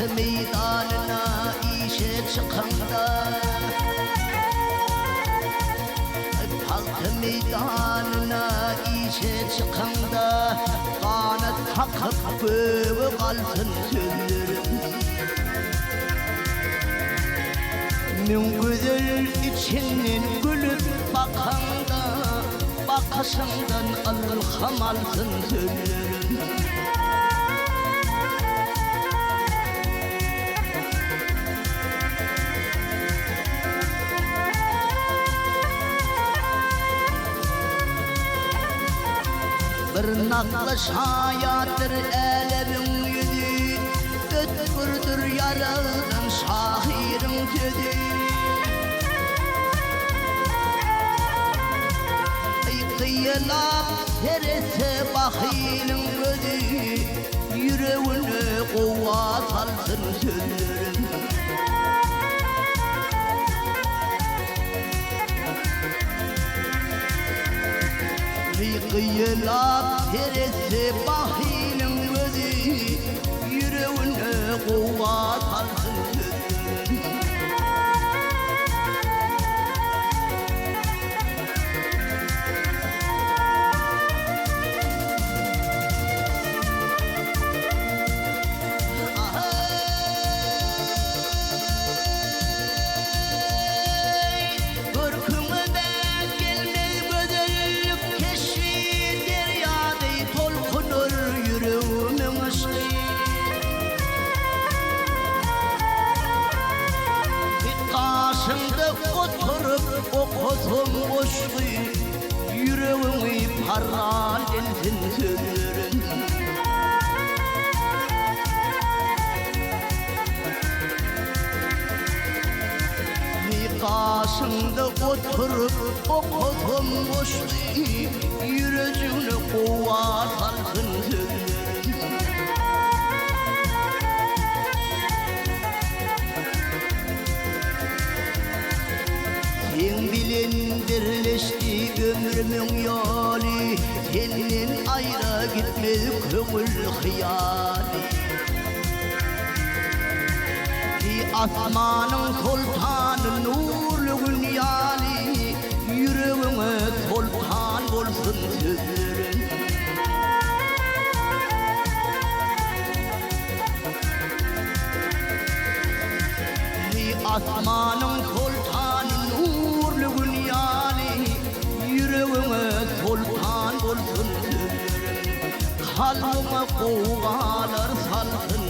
meydanına işe çıkanda, halk meydanına işe çıkanda, kanat takıp böyle kalsın sözlerim. Min güzel içinin gülüp bakanda, bakışından alham alsın sözlerim. Bir naklı şayattır elevin yüzü, ötkürdür yaraldan şahirin sözü. Kıyılap terese bakilin gözü, yüreğine kuvvet alsın sözlerim. Kıyılap terese bakilin gözü, yüreğine kuvvet alsın sözlerim. Oturup okudum boşluğu, yüreğimi paralelsin sözlerin. Karşımda oturup okudum boşluğu, yüreğine kuvvet alsın sözlerin. Sen bilindirleşti ömrümün yolu, senin ayrı gitmez kömür hıyali. Asmanın sultanı nurlu günyali, yüreğime sultan olsun sözlerin. Asmanın sultanı nurlu günyali, yüreğime sultan olsun sözlerin. Kalbime kuvvetler salsın